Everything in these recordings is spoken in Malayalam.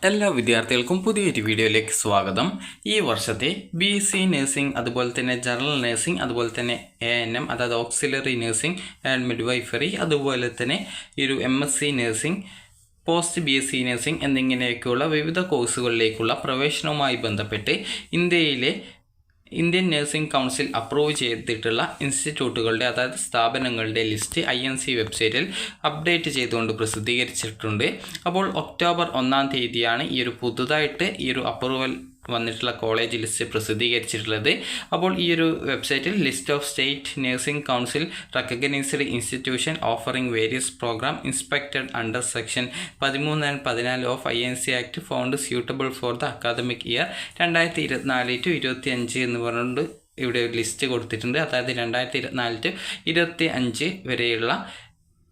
എല്ലാ വിദ്യാർത്ഥികൾക്കും പുതിയൊരു വീഡിയോയിലേക്ക് സ്വാഗതം. ഈ വർഷത്തെ BSc നഴ്സിംഗ്, അതുപോലെ തന്നെ ജനറൽ നഴ്സിംഗ്, അതുപോലെ തന്നെ ANM അതായത് ഓക്സിലറി നഴ്സിംഗ് ആൻഡ് മിഡ്വൈഫറി, അതുപോലെ തന്നെ ഈ ഒരു MSc nursing, post BSc nursing എന്നിങ്ങനെയൊക്കെയുള്ള വിവിധ കോഴ്സുകളിലേക്കുള്ള പ്രവേശനവുമായി ബന്ധപ്പെട്ട് ഇന്ത്യൻ നഴ്സിംഗ് കൗൺസിൽ അപ്രൂവ് ചെയ്തിട്ടുള്ള ഇൻസ്റ്റിറ്റ്യൂട്ടുകളുടെ അതായത് സ്ഥാപനങ്ങളുടെ ലിസ്റ്റ് INC വെബ്സൈറ്റിൽ അപ്ഡേറ്റ് ചെയ്തുകൊണ്ട് പ്രസിദ്ധീകരിച്ചിട്ടുണ്ട്. അപ്പോൾ ഒക്ടോബർ 1-ാം തീയതിയാണ് ഈ ഒരു പുതുതായിട്ട് ഈ ഒരു അപ്രൂവൽ വന്നിട്ടുള്ള കോളേജ് ലിസ്റ്റ് പ്രസിദ്ധീകരിച്ചിട്ടുള്ളത്. അപ്പോൾ ഈ ഒരു വെബ്സൈറ്റിൽ list of state nursing council recognised institution offering various program inspected under section 13 and 14 of INC act found suitable for the academic year 2024-25 എന്ന് പറഞ്ഞുകൊണ്ട് ഇവിടെ ഒരു ലിസ്റ്റ് കൊടുത്തിട്ടുണ്ട്. അതായത് 2024-25 വരെയുള്ള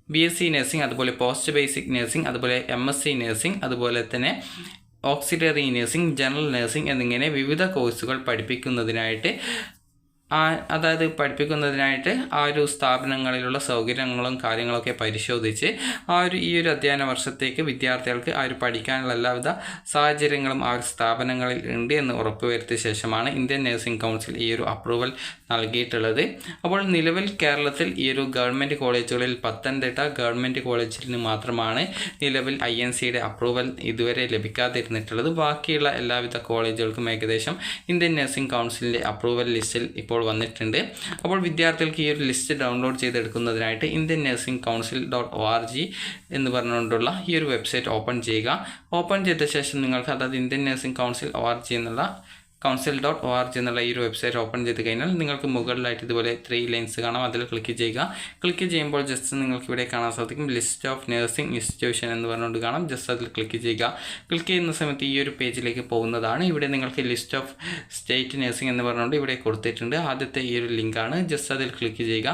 BSc നഴ്സിംഗ്, അതുപോലെ പോസ്റ്റ് ബേസിക് നഴ്സിംഗ്, അതുപോലെ MSc നഴ്സിംഗ്, അതുപോലെ തന്നെ ഓക്സിലറി നഴ്സിംഗ്, ജനറൽ നഴ്സിംഗ് എന്നിങ്ങനെ വിവിധ കോഴ്സുകൾ പഠിപ്പിക്കുന്നതിനായിട്ട് ആ ഒരു സ്ഥാപനങ്ങളിലുള്ള സൗകര്യങ്ങളും കാര്യങ്ങളൊക്കെ പരിശോധിച്ച് ഈ ഒരു അധ്യയന വർഷത്തേക്ക് വിദ്യാർത്ഥികൾക്ക് പഠിക്കാനുള്ള എല്ലാവിധ സാഹചര്യങ്ങളും ആ ഒരു സ്ഥാപനങ്ങളിൽ ഉണ്ട് എന്ന് ഉറപ്പുവരുത്തിയ ശേഷമാണ് ഇന്ത്യൻ നഴ്സിംഗ് കൗൺസിൽ ഈ ഒരു അപ്രൂവൽ നൽകിയിട്ടുള്ളത്. അപ്പോൾ നിലവിൽ കേരളത്തിൽ ഈ ഒരു ഗവൺമെൻറ് കോളേജുകളിൽ പത്തനംതിട്ട ഗവൺമെൻറ് കോളേജിന് മാത്രമാണ് നിലവിൽ INCയുടെ അപ്രൂവൽ ഇതുവരെ ലഭിക്കാതിരുന്നിട്ടുള്ളത്. ബാക്കിയുള്ള എല്ലാവിധ കോളേജുകൾക്കും ഏകദേശം ഇന്ത്യൻ നഴ്സിംഗ് കൗൺസിലിൻ്റെ അപ്രൂവൽ ലിസ്റ്റിൽ ഇപ്പോൾ വന്നിട്ടുണ്ട്. അപ്പോൾ വിദ്യാർത്ഥികൾക്ക് ഈ ഒരു ലിസ്റ്റ് ഡൗൺലോഡ് ചെയ്തെടുക്കുന്നതിനായിട്ട് ഇന്ത്യൻ നഴ്സിംഗ് കൗൺസിൽ .org എന്ന് പറഞ്ഞുകൊണ്ടുള്ള ഈ ഒരു വെബ്സൈറ്റ് ഓപ്പൺ ചെയ്യുക. ഓപ്പൺ ചെയ്ത ശേഷം നിങ്ങൾക്ക് അതായത് ഇന്ത്യൻ നഴ്സിംഗ് കൗൺസിൽ council.org എന്നുള്ള ഈ ഒരു വെബ്സൈറ്റ് ഓപ്പൺ ചെയ്ത് കഴിഞ്ഞാൽ നിങ്ങൾക്ക് മുകളിലായിട്ട് ഇതുപോലെ 3 ലൈൻസ് കാണാം. അതിൽ ക്ലിക്ക് ചെയ്യുക. ക്ലിക്ക് ചെയ്യുമ്പോൾ ജസ്റ്റ് നിങ്ങൾക്ക് ഇവിടെ കാണാൻ സാധിക്കും ലിസ്റ്റ് ഓഫ് നഴ്സിംഗ് ഇൻസ്റ്റിറ്റ്യൂഷൻ എന്ന് പറഞ്ഞുകൊണ്ട് കാണാം. ജസ്റ്റ് അതിൽ ക്ലിക്ക് ചെയ്യുക. ക്ലിക്ക് ചെയ്യുന്ന സമയത്ത് ഈ ഒരു പേജിലേക്ക് പോകുന്നതാണ്. ഇവിടെ നിങ്ങൾക്ക് ലിസ്റ്റ് ഓഫ് സ്റ്റേറ്റ് നഴ്സിംഗ് എന്ന് പറഞ്ഞുകൊണ്ട് ഇവിടെ കൊടുത്തിട്ടുണ്ട്. ആദ്യത്തെ ഈ ഒരു ലിങ്കാണ്. ജസ്റ്റ് അതിൽ ക്ലിക്ക് ചെയ്യുക.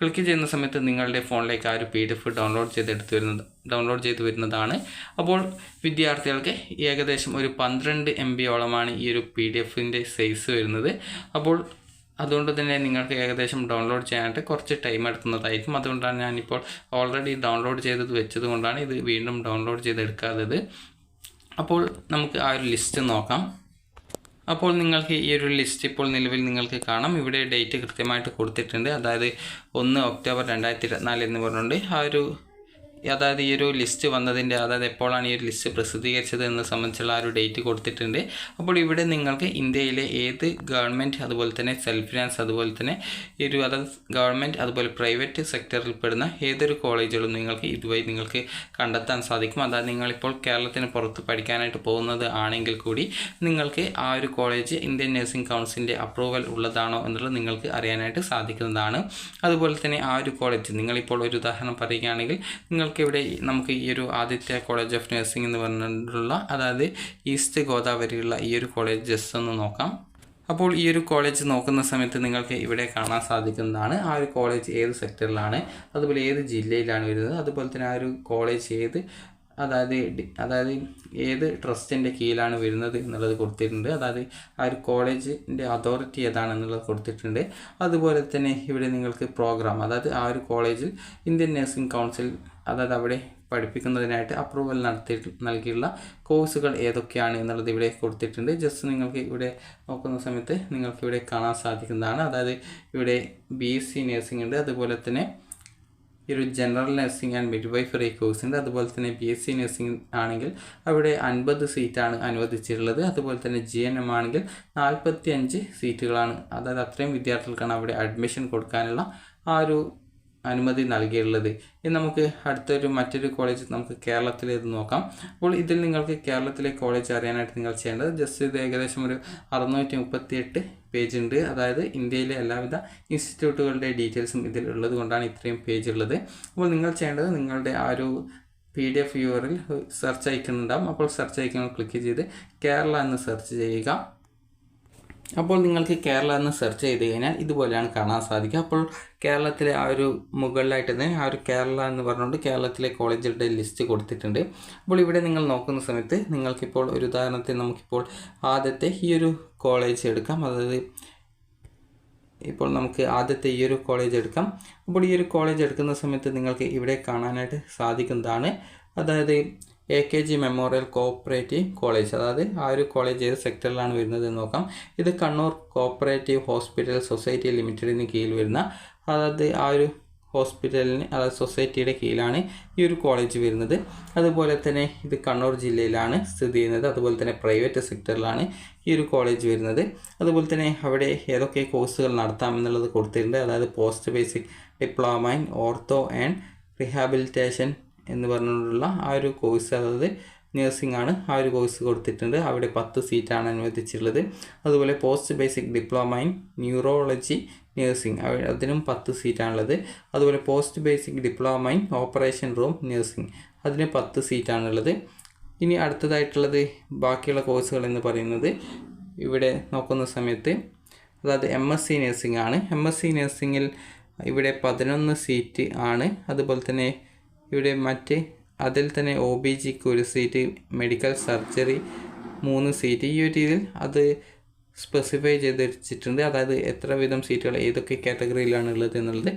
ക്ലിക്ക് ചെയ്യുന്ന സമയത്ത് നിങ്ങളുടെ ഫോണിലേക്ക് ആ ഒരു PDF ഡൗൺലോഡ് ചെയ്ത് വരുന്നതാണ്. അപ്പോൾ വിദ്യാർത്ഥികൾക്ക് ഏകദേശം ഒരു 12 MB ഈ ഒരു PDFൻ്റെ സൈസ് വരുന്നത്. അപ്പോൾ അതുകൊണ്ട് തന്നെ നിങ്ങൾക്ക് ഏകദേശം ഡൗൺലോഡ് ചെയ്യാനായിട്ട് കുറച്ച് ടൈം എടുക്കുന്നതായിരിക്കും. അതുകൊണ്ടാണ് ഞാനിപ്പോൾ ഓൾറെഡി ഡൗൺലോഡ് ചെയ്തത് വെച്ചത് കൊണ്ടാണ് ഇത് വീണ്ടും ഡൗൺലോഡ് ചെയ്തെടുക്കാത്തത്. അപ്പോൾ നമുക്ക് ആ ഒരു ലിസ്റ്റ് നോക്കാം. അപ്പോൾ നിങ്ങൾക്ക് ഈ ഒരു ലിസ്റ്റ് ഇപ്പോൾ നിലവിൽ നിങ്ങൾക്ക് കാണാം. ഇവിടെ ഡേറ്റ് കൃത്യമായിട്ട് കൊടുത്തിട്ടുണ്ട്. അതായത് 1 ഒക്ടോബർ 2024 എന്ന് പറഞ്ഞുകൊണ്ട് അതായത് ഈ ഒരു ലിസ്റ്റ് വന്നതിൻ്റെ അതായത് എപ്പോഴാണ് ഈ ഒരു ലിസ്റ്റ് പ്രസിദ്ധീകരിച്ചത് എന്ന് സംബന്ധിച്ചുള്ള ആ ഒരു ഡേറ്റ് കൊടുത്തിട്ടുണ്ട്. അപ്പോൾ ഇവിടെ നിങ്ങൾക്ക് ഇന്ത്യയിലെ ഏത് ഗവൺമെൻറ്, അതുപോലെ തന്നെ സെൽഫ് ഫിനാൻസ്, അതുപോലെ തന്നെ അതായത് ഗവൺമെൻറ് അതുപോലെ പ്രൈവറ്റ് സെക്ടറിൽ പെടുന്ന ഏതൊരു കോളേജുകളും നിങ്ങൾക്ക് കണ്ടെത്താൻ സാധിക്കും. അതായത് നിങ്ങളിപ്പോൾ കേരളത്തിന് പുറത്ത് പഠിക്കാനായിട്ട് പോകുന്നത് ആണെങ്കിൽ കൂടി നിങ്ങൾക്ക് ആ ഒരു കോളേജ് ഇന്ത്യൻ നഴ്സിംഗ് കൗൺസിലിൻ്റെ അപ്രൂവൽ ഉള്ളതാണോ എന്നുള്ളത് നിങ്ങൾക്ക് അറിയാനായിട്ട് സാധിക്കുന്നതാണ്. അതുപോലെ തന്നെ ആ ഒരു കോളേജ് നിങ്ങളിപ്പോൾ ഒരു ഉദാഹരണം പറയുകയാണെങ്കിൽ ഇവിടെ നമുക്ക് ഈ ഒരു ആദിത്യ കോളേജ് ഓഫ് നഴ്സിംഗ് എന്ന് പറഞ്ഞിട്ടുള്ള അതായത് ഈസ്റ്റ് ഗോദാവരിയുള്ള ഈ ഒരു കോളേജ് ജസ്റ്റ് ഒന്ന് നോക്കാം. അപ്പോൾ ഈ ഒരു കോളേജ് നോക്കുന്ന സമയത്ത് നിങ്ങൾക്ക് ഇവിടെ കാണാൻ സാധിക്കുന്നതാണ് ആ ഒരു കോളേജ് ഏത് സെക്ടറിലാണ്, അതുപോലെ ഏത് ജില്ലയിലാണ് വരുന്നത്, അതുപോലെ തന്നെ ആ ഒരു കോളേജ് അതായത് ഏത് ട്രസ്റ്റിൻ്റെ കീഴിലാണ് വരുന്നത് എന്നുള്ളത് കൊടുത്തിട്ടുണ്ട്. അതായത് ആ ഒരു കോളേജിൻ്റെ അതോറിറ്റി ഏതാണെന്നുള്ളത് കൊടുത്തിട്ടുണ്ട്. അതുപോലെ തന്നെ ഇവിടെ നിങ്ങൾക്ക് പ്രോഗ്രാം, അതായത് ആ ഒരു കോളേജിൽ ഇന്ത്യൻ നഴ്സിംഗ് കൗൺസിൽ അതായത് അവിടെ പഠിപ്പിക്കുന്നതിനായിട്ട് അപ്രൂവൽ നൽകിയുള്ള കോഴ്സുകൾ ഏതൊക്കെയാണ് എന്നുള്ളത് ഇവിടെ കൊടുത്തിട്ടുണ്ട്. ജസ്റ്റ് നിങ്ങൾക്ക് ഇവിടെ നോക്കുന്ന സമയത്ത് നിങ്ങൾക്കിവിടെ കാണാൻ സാധിക്കുന്നതാണ്. അതായത് ഇവിടെ BSc നഴ്സിംഗ് ഉണ്ട്, അതുപോലെ തന്നെ ഈ ഒരു general nursing and midwifery course ഉണ്ട്. അതുപോലെ തന്നെ BSc നഴ്സിംഗ് ആണെങ്കിൽ അവിടെ 50 സീറ്റാണ് അനുവദിച്ചിട്ടുള്ളത്. അതുപോലെ തന്നെ GNM ആണെങ്കിൽ 45 സീറ്റുകളാണ്. അതായത് അത്രയും വിദ്യാർത്ഥികൾക്കാണ് അവിടെ അഡ്മിഷൻ കൊടുക്കാനുള്ള ആ ഒരു അനുമതി നൽകിയിട്ടുള്ളത്. ഇനി നമുക്ക് മറ്റൊരു കോളേജ് നമുക്ക് കേരളത്തിലേത് നോക്കാം. അപ്പോൾ ഇതിൽ നിങ്ങൾക്ക് കേരളത്തിലെ കോളേജ് അറിയാനായിട്ട് നിങ്ങൾ ചെയ്യേണ്ടത് ജസ്റ്റ് ഇത് ഏകദേശം ഒരു 638 പേജ് ഉണ്ട്. അതായത് ഇന്ത്യയിലെ എല്ലാവിധ ഇൻസ്റ്റിറ്റ്യൂട്ടുകളുടെ ഡീറ്റെയിൽസും ഇതിൽ ഉള്ളത് കൊണ്ടാണ് ഇത്രയും പേജ് ഉള്ളത്. അപ്പോൾ നിങ്ങൾ ചെയ്യേണ്ടത് നിങ്ങളുടെ ആ ഒരു PDF വ്യൂവറിൽ സെർച്ച് ഐക്കൺ ഉണ്ടാകും. അപ്പോൾ സെർച്ച് ഐക്കൺ ക്ലിക്ക് ചെയ്ത് കേരള എന്ന് സെർച്ച് ചെയ്യുക. അപ്പോൾ നിങ്ങൾക്ക് കേരള എന്ന് സെർച്ച് ചെയ്ത് കഴിഞ്ഞാൽ ഇതുപോലെയാണ് കാണാൻ സാധിക്കുക. അപ്പോൾ കേരളത്തിലെ ആ ഒരു മുകളിലായിട്ട് തന്നെ ആ ഒരു കേരള എന്ന് പറഞ്ഞുകൊണ്ട് കേരളത്തിലെ കോളേജുകളുടെ ലിസ്റ്റ് കൊടുത്തിട്ടുണ്ട്. അപ്പോൾ ഇവിടെ നിങ്ങൾ നോക്കുന്ന സമയത്ത് നിങ്ങൾക്കിപ്പോൾ ഒരു ഉദാഹരണത്തിന് നമുക്കിപ്പോൾ ആദ്യത്തെ ഈ ഒരു കോളേജ് എടുക്കാം. അതായത് ഇപ്പോൾ നമുക്ക് ആദ്യത്തെ ഈ ഒരു കോളേജ് എടുക്കാം. അപ്പോൾ ഈ ഒരു കോളേജ് എടുക്കുന്ന സമയത്ത് നിങ്ങൾക്ക് ഇവിടെ കാണാനായിട്ട് സാധിക്കുന്നതാണ്. അതായത് AKG മെമ്മോറിയൽ കോഓപ്പറേറ്റീവ് കോളേജ്, അതായത് ആ ഒരു കോളേജ് ഏത് സെക്ടറിലാണ് വരുന്നത് എന്ന് നോക്കാം. ഇത് കണ്ണൂർ കോഓപ്പറേറ്റീവ് ഹോസ്പിറ്റൽ സൊസൈറ്റി ലിമിറ്റഡിന് കീഴിൽ വരുന്ന, അതായത് ആ ഒരു ഹോസ്പിറ്റലിന് അതായത് സൊസൈറ്റിയുടെ കീഴിലാണ് ഈ ഒരു കോളേജ് വരുന്നത്. അതുപോലെ തന്നെ ഇത് കണ്ണൂർ ജില്ലയിലാണ് സ്ഥിതി ചെയ്യുന്നത്. അതുപോലെ തന്നെ പ്രൈവറ്റ് സെക്ടറിലാണ് ഈ ഒരു കോളേജ് വരുന്നത്. അതുപോലെ തന്നെ അവിടെ ഏതൊക്കെ കോഴ്സുകൾ നടത്താമെന്നുള്ളത് കൊടുത്തിട്ടുണ്ട്. അതായത് post basic diploma in ortho and rehabilitation എന്ന് പറഞ്ഞുകൊണ്ടുള്ള ആ ഒരു കോഴ്സ്, അതായത് നഴ്സിംഗ് ആണ്, ആ ഒരു കോഴ്സ് കൊടുത്തിട്ടുണ്ട്. അവിടെ 10 സീറ്റാണ് അനുവദിച്ചിട്ടുള്ളത്. അതുപോലെ post basic diploma in neurology nursing, അതിനും 10 സീറ്റാണുള്ളത്. അതുപോലെ post basic diploma in operation room nursing, അതിന് 10 സീറ്റാണുള്ളത്. ഇനി അടുത്തതായിട്ടുള്ളത് ബാക്കിയുള്ള കോഴ്സുകൾ എന്ന് പറയുന്നത് ഇവിടെ നോക്കുന്ന സമയത്ത്, അതായത് MSc നഴ്സിംഗ് ആണ്. MSc നഴ്സിംഗിൽ ഇവിടെ 11 സീറ്റ് ആണ്. അതുപോലെ തന്നെ ഇവിടെ അതിൽ തന്നെ OBGക്ക് 1 സീറ്റ്, മെഡിക്കൽ സർജറി 3 സീറ്റ്. ഈ ഒരു രീതിയിൽ അത് സ്പെസിഫൈ ചെയ്ത് വെച്ചിട്ടുണ്ട്. അതായത് എത്ര വീതം സീറ്റുകൾ ഏതൊക്കെ കാറ്റഗറിയിലാണ് ഉള്ളത് എന്നുള്ളത്,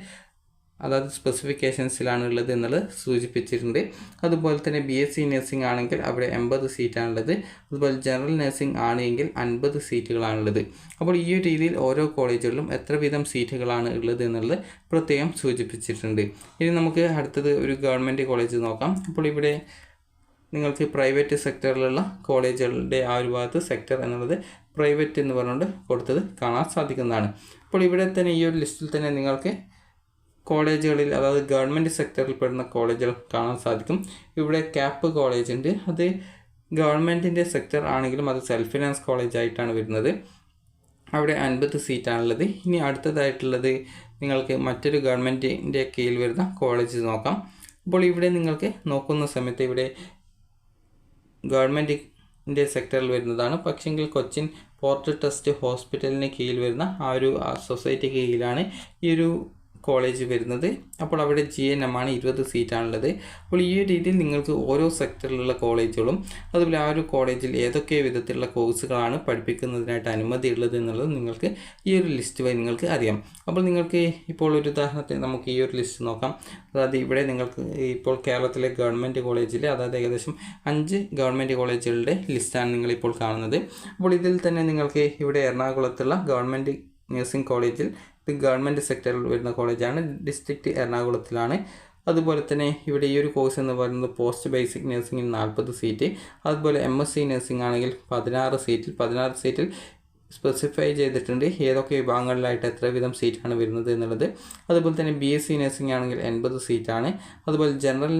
അതായത് സ്പെസിഫിക്കേഷൻസിലാണ് ഉള്ളത് എന്നുള്ളത് സൂചിപ്പിച്ചിട്ടുണ്ട്. അതുപോലെ തന്നെ BSc നഴ്സിംഗ് ആണെങ്കിൽ അവിടെ 80 സീറ്റാണുള്ളത്. അതുപോലെ ജനറൽ നഴ്സിംഗ് ആണെങ്കിൽ 50 സീറ്റുകളാണുള്ളത്. അപ്പോൾ ഈ ഒരു രീതിയിൽ ഓരോ കോളേജുകളിലും എത്ര വീതം സീറ്റുകളാണ് ഉള്ളത് എന്നുള്ളത് പ്രത്യേകം സൂചിപ്പിച്ചിട്ടുണ്ട്. ഇനി നമുക്ക് അടുത്തത് ഒരു ഗവൺമെൻറ് കോളേജ് നോക്കാം. അപ്പോൾ ഇവിടെ നിങ്ങൾക്ക് പ്രൈവറ്റ് സെക്ടറിലുള്ള കോളേജുകളുടെ ആ ഒരു ഭാഗത്ത് സെക്ടർ എന്നുള്ളത് പ്രൈവറ്റ് എന്ന് പറഞ്ഞുകൊണ്ട് കൊടുത്തത് കാണാൻ സാധിക്കുന്നതാണ്. അപ്പോൾ ഇവിടെ തന്നെ ഈ ഒരു ലിസ്റ്റിൽ തന്നെ നിങ്ങൾക്ക് കോളേജുകളിൽ, അതായത് ഗവൺമെൻറ് സെക്ടറിൽ പെടുന്ന കോളേജുകൾ കാണാൻ സാധിക്കും. ഇവിടെ ക്യാപ്പ് കോളേജ് ഉണ്ട്. അത് ഗവൺമെൻറ്റിൻ്റെ സെക്ടർ ആണെങ്കിലും അത് സെൽഫ് ഫിനാൻസ് കോളേജ് ആയിട്ടാണ് വരുന്നത്. അവിടെ 50 സീറ്റാണുള്ളത്. ഇനി അടുത്തതായിട്ടുള്ളത് നിങ്ങൾക്ക് മറ്റൊരു ഗവൺമെൻറ്റിൻ്റെ കീഴിൽ വരുന്ന കോളേജ് നോക്കാം. അപ്പോൾ ഇവിടെ നിങ്ങൾക്ക് നോക്കുന്ന സമയത്ത് ഇവിടെ ഗവൺമെൻറ്റിൻ്റെ സെക്ടറിൽ വരുന്നതാണ്. പക്ഷെങ്കിൽ കൊച്ചിൻ പോർട്ട് ട്രസ്റ്റ് ഹോസ്പിറ്റലിന് കീഴിൽ വരുന്ന ആ ഒരു സൊസൈറ്റിക്ക് കീഴിലാണ് ഈ ഒരു കോളേജ് വരുന്നത്. അപ്പോൾ അവിടെ GNM ആണ്, 20 സീറ്റാണുള്ളത്. അപ്പോൾ ഈ ഒരു രീതിയിൽ നിങ്ങൾക്ക് ഓരോ സെക്ടറിലുള്ള കോളേജുകളും അതുപോലെ ആ ഒരു കോളേജിൽ ഏതൊക്കെ വിധത്തിലുള്ള കോഴ്സുകളാണ് പഠിപ്പിക്കുന്നതിനായിട്ട് അനുമതി ഉള്ളത് എന്നുള്ളത് നിങ്ങൾക്ക് ഈ ഒരു ലിസ്റ്റ് വഴി നിങ്ങൾക്ക് അറിയാം. അപ്പോൾ നിങ്ങൾക്ക് ഇപ്പോൾ ഒരു ഉദാഹരണത്തിന് നമുക്ക് ഈ ഒരു ലിസ്റ്റ് നോക്കാം. അതായത് ഇവിടെ നിങ്ങൾക്ക് ഇപ്പോൾ കേരളത്തിലെ ഗവൺമെൻറ് കോളേജിൽ, അതായത് ഏകദേശം 5 ഗവൺമെൻറ് കോളേജുകളുടെ ലിസ്റ്റാണ് നിങ്ങളിപ്പോൾ കാണുന്നത്. അപ്പോൾ ഇതിൽ തന്നെ നിങ്ങൾക്ക് ഇവിടെ എറണാകുളത്തുള്ള ഗവൺമെൻറ് നഴ്സിംഗ് കോളേജിൽ, ഇത് ഗവൺമെൻറ് സെക്ടറിൽ വരുന്ന കോളേജാണ്, ഡിസ്ട്രിക്റ്റ് എറണാകുളത്തിലാണ്. അതുപോലെ തന്നെ ഇവിടെ ഈ ഒരു കോഴ്സ് എന്ന് പറയുന്നത് പോസ്റ്റ് ബേസിക് നഴ്സിംഗിൽ 40 സീറ്റ്. അതുപോലെ MSc നഴ്സിംഗ് ആണെങ്കിൽ 16 സീറ്റിൽ സ്പെസിഫൈ ചെയ്തിട്ടുണ്ട് ഏതൊക്കെ വിഭാഗങ്ങളിലായിട്ട് എത്ര വീതം സീറ്റാണ് വരുന്നത് എന്നുള്ളത്. അതുപോലെ തന്നെ BSc നഴ്സിംഗ് ആണെങ്കിൽ 80 സീറ്റാണ്. അതുപോലെ general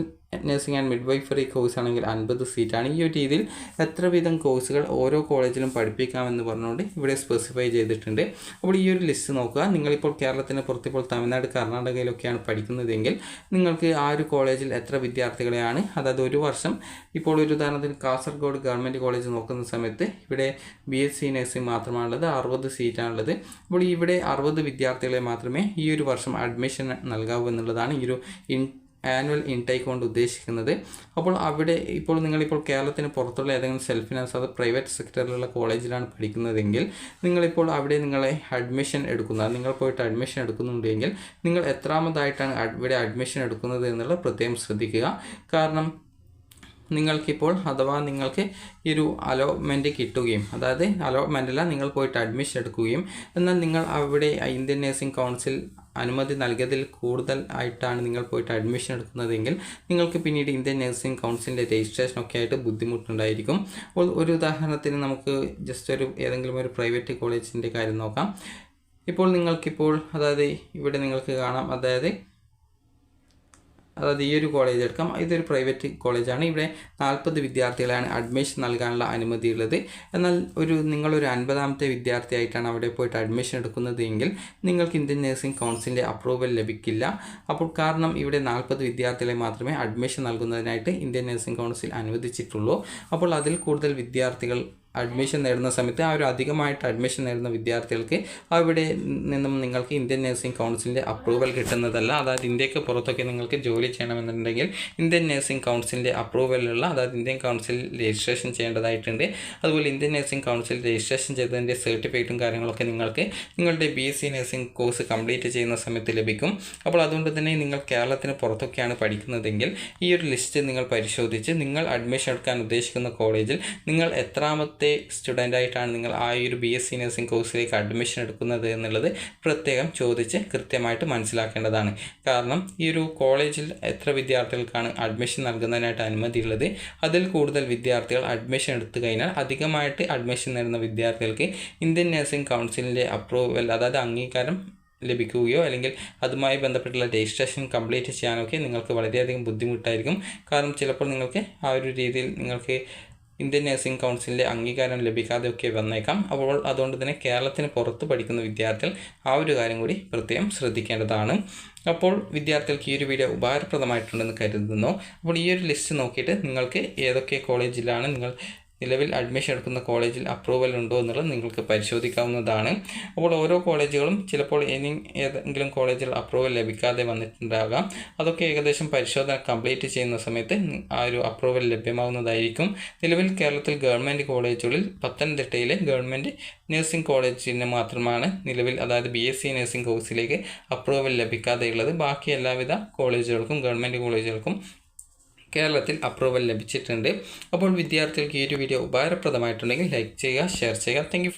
nursing and midwifery course ആണെങ്കിൽ 50 സീറ്റാണ്. ഈ ഒരു രീതിയിൽ എത്ര വീതം കോഴ്സുകൾ ഓരോ കോളേജിലും പഠിപ്പിക്കാമെന്ന് പറഞ്ഞുകൊണ്ട് ഇവിടെ സ്പെസിഫൈ ചെയ്തിട്ടുണ്ട്. അപ്പോൾ ഈ ഒരു ലിസ്റ്റ് നോക്കുക. നിങ്ങളിപ്പോൾ കേരളത്തിന് പുറത്ത് ഇപ്പോൾ തമിഴ്നാട്, കർണാടകയിലൊക്കെയാണ് പഠിക്കുന്നതെങ്കിൽ നിങ്ങൾക്ക് ആ ഒരു കോളേജിൽ എത്ര വിദ്യാർത്ഥികളെയാണ്, അതായത് ഒരു വർഷം, ഇപ്പോൾ ഒരു ഉദാഹരണത്തിന് കാസർഗോഡ് ഗവൺമെൻറ് കോളേജ് നോക്കുന്ന സമയത്ത് ഇവിടെ BSc നഴ്സിംഗ് മാത്രമാണുള്ളത്, 60 സീറ്റാണുള്ളത്. അപ്പോൾ ഇവിടെ 60 വിദ്യാർത്ഥികളെ മാത്രമേ ഈ ഒരു വർഷം അഡ്മിഷൻ നൽകാവൂ എന്നുള്ളതാണ് ഈ ഒരു ആനുവൽ ഇൻടേക്ക് കൊണ്ട് ഉദ്ദേശിക്കുന്നത്. അപ്പോൾ അവിടെ നിങ്ങളിപ്പോൾ കേരളത്തിന് പുറത്തുള്ള ഏതെങ്കിലും സെൽഫ് ഫിനാൻസ്, അത് പ്രൈവറ്റ് സെക്ടറിലുള്ള കോളേജിലാണ് പഠിക്കുന്നതെങ്കിൽ നിങ്ങളിപ്പോൾ അവിടെ നിങ്ങളെ അഡ്മിഷൻ എടുക്കുന്നത്, നിങ്ങൾ പോയിട്ട് അഡ്മിഷൻ എടുക്കുന്നുണ്ടെങ്കിൽ നിങ്ങൾ എത്രാമതായിട്ടാണ് ഇവിടെ അഡ്മിഷൻ എടുക്കുന്നത് എന്നുള്ളത് പ്രത്യേകം ശ്രദ്ധിക്കുക. കാരണം നിങ്ങൾക്കിപ്പോൾ അഥവാ നിങ്ങൾക്ക് ഈ ഒരു അലോട്ട്മെൻറ്റ് കിട്ടുകയും, അതായത് അലോട്ട്മെൻറ്റല്ല, നിങ്ങൾ പോയിട്ട് അഡ്മിഷൻ എടുക്കുകയും എന്നാൽ നിങ്ങൾ അവിടെ ഇന്ത്യൻ നഴ്സിംഗ് കൗൺസിൽ അനുമതി നൽകിയതിൽ കൂടുതൽ ആയിട്ടാണ് നിങ്ങൾ പോയിട്ട് അഡ്മിഷൻ എടുക്കുന്നതെങ്കിൽ നിങ്ങൾക്ക് പിന്നീട് ഇന്ത്യൻ നഴ്സിംഗ് കൗൺസിലിൻ്റെ രജിസ്ട്രേഷനൊക്കെ ആയിട്ട് ബുദ്ധിമുട്ടുണ്ടായിരിക്കും. അപ്പോൾ ഒരു ഉദാഹരണത്തിന് നമുക്ക് ജസ്റ്റ് ഏതെങ്കിലും ഒരു പ്രൈവറ്റ് കോളേജിൻ്റെ കാര്യം നോക്കാം. ഇപ്പോൾ നിങ്ങൾക്കിപ്പോൾ, അതായത് ഇവിടെ നിങ്ങൾക്ക് കാണാം, അതായത് ഈ ഒരു കോളേജ് എടുക്കാം. ഇതൊരു പ്രൈവറ്റ് കോളേജാണ്. ഇവിടെ 40 വിദ്യാർത്ഥികളാണ് അഡ്മിഷൻ നൽകാനുള്ള അനുമതിയുള്ളത്. എന്നാൽ നിങ്ങളൊരു 50ാമത്തെ വിദ്യാർത്ഥിയായിട്ടാണ് അവിടെ പോയിട്ട് അഡ്മിഷൻ എടുക്കുന്നത് എങ്കിൽ നിങ്ങൾക്ക് ഇന്ത്യൻ നഴ്സിംഗ് കൗൺസിലിൻ്റെ അപ്രൂവൽ ലഭിക്കില്ല. അപ്പോൾ കാരണം ഇവിടെ 40 വിദ്യാർത്ഥികളെ മാത്രമേ അഡ്മിഷൻ നൽകുന്നതിനായിട്ട് ഇന്ത്യൻ നഴ്സിംഗ് കൗൺസിൽ അനുവദിച്ചിട്ടുള്ളൂ. അപ്പോൾ അതിൽ കൂടുതൽ വിദ്യാർത്ഥികൾ അഡ്മിഷൻ നേടുന്ന സമയത്ത് ആ ഒരു അധികമായിട്ട് അഡ്മിഷൻ നേടുന്ന വിദ്യാർത്ഥികൾക്ക് അവിടെ നിന്നും നിങ്ങൾക്ക് ഇന്ത്യൻ നഴ്സിംഗ് കൗൺസിലിൻ്റെ അപ്രൂവൽ കിട്ടുന്നതല്ല. അതായത് ഇന്ത്യക്ക് പുറത്തൊക്കെ നിങ്ങൾക്ക് ജോലി ചെയ്യണമെന്നുണ്ടെങ്കിൽ ഇന്ത്യൻ നഴ്സിംഗ് കൗൺസിലിൻ്റെ അപ്രൂവലുള്ള, അതായത് ഇന്ത്യൻ കൗൺസിൽ രജിസ്ട്രേഷൻ ചെയ്യേണ്ടതായിട്ടുണ്ട്. അതുപോലെ ഇന്ത്യൻ നഴ്സിംഗ് കൗൺസിൽ രജിസ്ട്രേഷൻ ചെയ്തതിൻ്റെ സർട്ടിഫിക്കറ്റും കാര്യങ്ങളൊക്കെ നിങ്ങൾക്ക് നിങ്ങളുടെ BSc നഴ്സിംഗ് കോഴ്സ് കംപ്ലീറ്റ് ചെയ്യുന്ന സമയത്ത് ലഭിക്കും. അപ്പോൾ അതുകൊണ്ട് തന്നെ നിങ്ങൾ കേരളത്തിന് പുറത്തൊക്കെയാണ് പഠിക്കുന്നതെങ്കിൽ ഈ ഒരു ലിസ്റ്റ് നിങ്ങൾ പരിശോധിച്ച് നിങ്ങൾ അഡ്മിഷൻ എടുക്കാൻ ഉദ്ദേശിക്കുന്ന കോളേജിൽ നിങ്ങൾ എത്രാമത്തെ സ്റ്റുഡൻ്റായിട്ടാണ് നിങ്ങൾ ആ ഒരു BSc നഴ്സിംഗ് കോഴ്സിലേക്ക് അഡ്മിഷൻ എടുക്കുന്നത് എന്നുള്ളത് പ്രത്യേകം ചോദിച്ച് കൃത്യമായിട്ട് മനസ്സിലാക്കേണ്ടതാണ്. കാരണം ഈ ഒരു കോളേജിൽ എത്ര വിദ്യാർത്ഥികൾക്കാണ് അഡ്മിഷൻ നൽകുന്നതിനായിട്ട് അനുമതിയുള്ളത്, അതിൽ കൂടുതൽ വിദ്യാർത്ഥികൾ അഡ്മിഷൻ എടുത്തു കഴിഞ്ഞാൽ അധികമായിട്ട് അഡ്മിഷൻ നേടുന്ന വിദ്യാർത്ഥികൾക്ക് ഇന്ത്യൻ നഴ്സിംഗ് കൗൺസിലിൻ്റെ അപ്രൂവൽ, അതായത് അംഗീകാരം ലഭിക്കുകയോ അല്ലെങ്കിൽ അതുമായി ബന്ധപ്പെട്ടുള്ള രജിസ്ട്രേഷൻ കംപ്ലീറ്റ് ചെയ്യാനൊക്കെ നിങ്ങൾക്ക് വളരെയധികം ബുദ്ധിമുട്ടായിരിക്കും. കാരണം ചിലപ്പോൾ നിങ്ങൾക്ക് ആ ഒരു രീതിയിൽ നിങ്ങൾക്ക് ഇന്ത്യൻ നഴ്സിംഗ് കൗൺസിലിൻ്റെ അംഗീകാരം ലഭിക്കാതെയൊക്കെ വന്നേക്കാം. അപ്പോൾ അതുകൊണ്ട് തന്നെ കേരളത്തിന് പുറത്ത് പഠിക്കുന്ന വിദ്യാർത്ഥികൾ ആ ഒരു കാര്യം കൂടി പ്രത്യേകം ശ്രദ്ധിക്കേണ്ടതാണ്. അപ്പോൾ വിദ്യാർത്ഥികൾക്ക് ഈ ഒരു വീഡിയോ ഉപകാരപ്രദമായിട്ടുണ്ടെന്ന് കരുതുന്നു. അപ്പോൾ ഈ ഒരു ലിസ്റ്റ് നോക്കിയിട്ട് നിങ്ങൾക്ക് ഏതൊക്കെ കോളേജിലാണ് നിങ്ങൾ നിലവിൽ അഡ്മിഷൻ എടുക്കുന്ന കോളേജിൽ അപ്രൂവൽ ഉണ്ടോ എന്നുള്ളത് നിങ്ങൾക്ക് പരിശോധിക്കാവുന്നതാണ്. അപ്പോൾ ഓരോ കോളേജുകളും ചിലപ്പോൾ ഇനി ഏതെങ്കിലും കോളേജിൽ അപ്രൂവൽ ലഭിക്കാതെ വന്നിട്ടുണ്ടാകാം. അതൊക്കെ ഏകദേശം പരിശോധന കംപ്ലീറ്റ് ചെയ്യുന്ന സമയത്ത് ആ ഒരു അപ്രൂവൽ ലഭ്യമാവുന്നതായിരിക്കും. നിലവിൽ കേരളത്തിൽ ഗവൺമെൻറ് കോളേജുകളിൽ പത്തനംതിട്ടയിലെ ഗവൺമെൻറ് നഴ്സിംഗ് കോളേജിന് മാത്രമാണ് നിലവിൽ, അതായത് BSc നഴ്സിംഗ് കോഴ്സിലേക്ക് അപ്രൂവൽ ലഭിക്കാതെയുള്ളത്. ബാക്കി എല്ലാവിധ കോളേജുകൾക്കും ഗവൺമെൻറ് കോളേജുകൾക്കും കേരളത്തിൽ അപ്രൂവൽ ലഭിച്ചിട്ടുണ്ട്. അപ്പോൾ വിദ്യാർത്ഥികൾക്ക് ഈ ഒരു വീഡിയോ ഉപകാരപ്രദമായിട്ടുണ്ടെങ്കിൽ ലൈക്ക് ചെയ്യുക, ഷെയർ ചെയ്യുക. Thank you.